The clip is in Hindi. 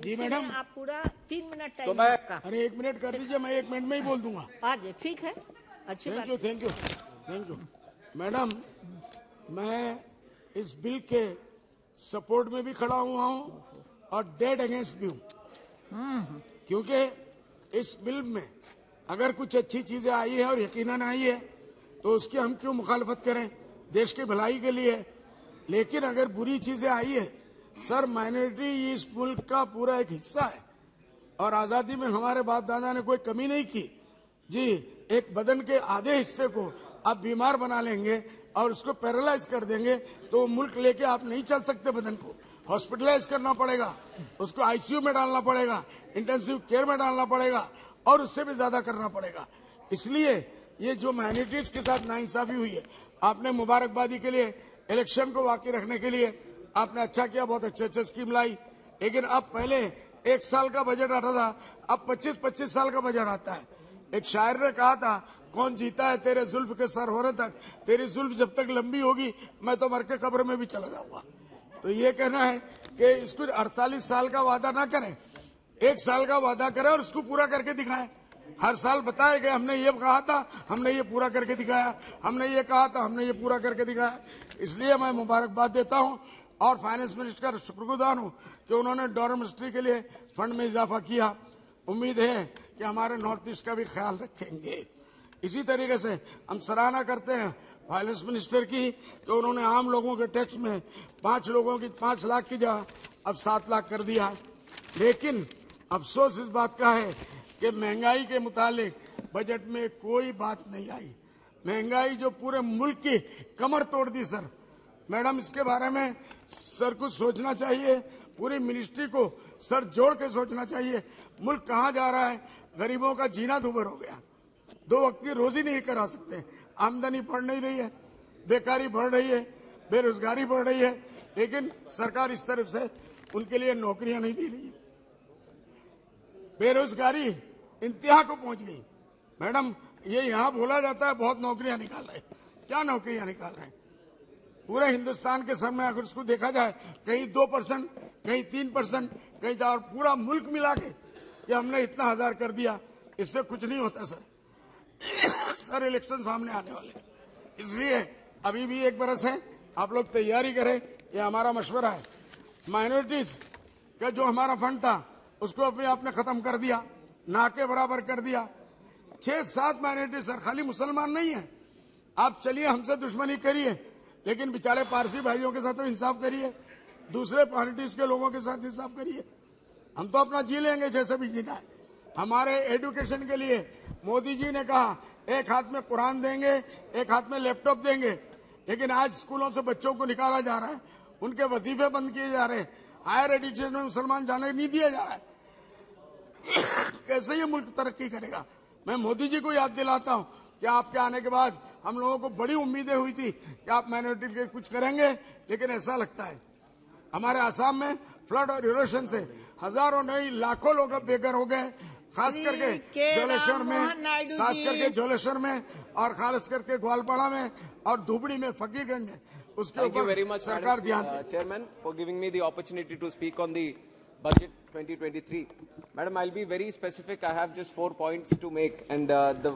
जी मैडम, आप पूरा 3 मिनट टाइम तो मैं आपका। अरे 1 मिनट कर दीजिए, मैं 1 मिनट में ही बोल दूंगा। आज ठीक है, अच्छी बात है। Thank you madam. मैं इस बिल के सपोर्ट में भी खड़ा हुआ हूँ और डेड अगेंस्ट भी हूँ, क्योंकि इस बिल में अगर कुछ अच्छी चीजें आई है और यकीनन आई है तो उसकी हम क्यों मुखालफत करें, देश की भलाई के लिए। लेकिन अगर बुरी चीजें आई है, सर माइनॉरिटी इस मुल्क का पूरा एक हिस्सा है और आजादी में हमारे बाप दादा ने कोई कमी नहीं की जी। एक बदन के आधे हिस्से को आप बीमार बना लेंगे और उसको पैरालाइज कर देंगे तो मुल्क लेके आप नहीं चल सकते। बदन को हॉस्पिटलाइज करना पड़ेगा, उसको आईसीयू में डालना पड़ेगा, इंटेंसिव केयर में डालना पड़ेगा और उससे भी ज्यादा करना पड़ेगा। इसलिए ये जो माइनॉरिटीज के साथ नाइंसाफी हुई है, आपने मुबारकबादी के लिए, इलेक्शन को बाकी रखने के लिए आपने अच्छा किया, बहुत अच्छे स्कीम लाई। लेकिन अब पहले 1 साल का बजट आता था, अब 25-25 साल का बजट आता है। एक शायर ने कहा था, कौन जीता है तेरे जुल्फ के सर होने तक, तेरी जुल्फ जब तक लंबी होगी मैं तो मर के कब्र में भी चला जाऊंगा। तो ये कहना है कि इसको 48 साल का वादा ना करें, 1 साल का वादा करें और उसको पूरा करके दिखाएं। हर साल बताए कि हमने ये कहा था, हमने ये पूरा करके दिखाया, हमने ये कहा था, हमने ये पूरा करके दिखाया। इसलिए मैं मुबारकबाद देता हूं और फाइनेंस मिनिस्टर का शुक्रगुजार हूं कि उन्होंने डोनर मिनिस्ट्री के लिए फंड में इजाफा किया। उम्मीद है कि हमारे नॉर्थ ईस्ट का भी ख्याल रखेंगे। इसी तरीके से हम सराहना करते हैं फाइनेंस मिनिस्टर की कि उन्होंने आम लोगों के टैक्स में 5 लोगों की 5 लाख की जगह अब 7 लाख कर दिया। लेकिन अफसोस इस बात का है कि महंगाई के मुतालिक बजट में कोई बात नहीं आई। महंगाई जो पूरे मुल्क की कमर तोड़ दी सर। मैडम, इसके बारे में सर को सोचना चाहिए, पूरी मिनिस्ट्री को सर जोड़ के सोचना चाहिए। मुल्क कहाँ जा रहा है, गरीबों का जीना दुभर हो गया, 2 वक्त की रोजी नहीं करा सकते, आमदनी बढ़ नहीं रही है, बेकारी बढ़ रही है, बेरोजगारी बढ़ रही है, लेकिन सरकार इस तरफ से उनके लिए नौकरियां नहीं दे रही है। बेरोजगारी इंतहा को पहुंच गई। मैडम, ये यहाँ बोला जाता है बहुत नौकरियां निकाल रहे हैं, क्या नौकरियां निकाल रहे हैं? पूरे हिंदुस्तान के सर में अगर उसको देखा जाए, कहीं 2%, कहीं 3%, कहीं 4, पूरा मुल्क मिला के कि हमने इतना हजार कर दिया, इससे कुछ नहीं होता सर। सर इलेक्शन सामने आने वाले हैं, इसलिए अभी भी 1 बरस है, आप लोग तैयारी करें, ये हमारा मशवरा है। माइनॉरिटीज का जो हमारा फंड था उसको अभी आपने खत्म कर दिया, ना के बराबर कर दिया। 6-7 माइनॉरिटी सर, खाली मुसलमान नहीं है। आप चलिए हमसे दुश्मनी करिए, लेकिन बेचारे पारसी भाइयों के साथ तो इंसाफ करिए, दूसरे पार्टीज के लोगों के साथ इंसाफ करिए। हम तो अपना जी लेंगे जैसे भी जीना है। हमारे एजुकेशन के लिए मोदी जी ने कहा 1 हाथ में कुरान देंगे, 1 हाथ में लैपटॉप देंगे, लेकिन आज स्कूलों से बच्चों को निकाला जा रहा है, उनके वजीफे बंद किए जा रहे हैं, हायर एजुकेशन में मुसलमान जाने नहीं दिया जा रहा है। कैसे ये मुल्क तरक्की करेगा? मैं मोदी जी को याद दिलाता हूं कि आपके आने के बाद हम लोगों को बड़ी उम्मीदें हुई थी कि आप माइनॉरिटी के कुछ करेंगे, लेकिन ऐसा लगता है हमारे आसाम में फ्लड और इरोशन से हजारों नहीं लाखों लोग अब बेघर हो गए, खास करके जोलेश्वर में और खास करके ग्वालपाड़ा में और धुबड़ी में, फकीरगंज में। उसके ऊपर सरकार ध्यान दे। Chairman, for giving me the opportunity to speak on the budget 2023. Madam, I'll be very specific. I have just 4 points to make, and the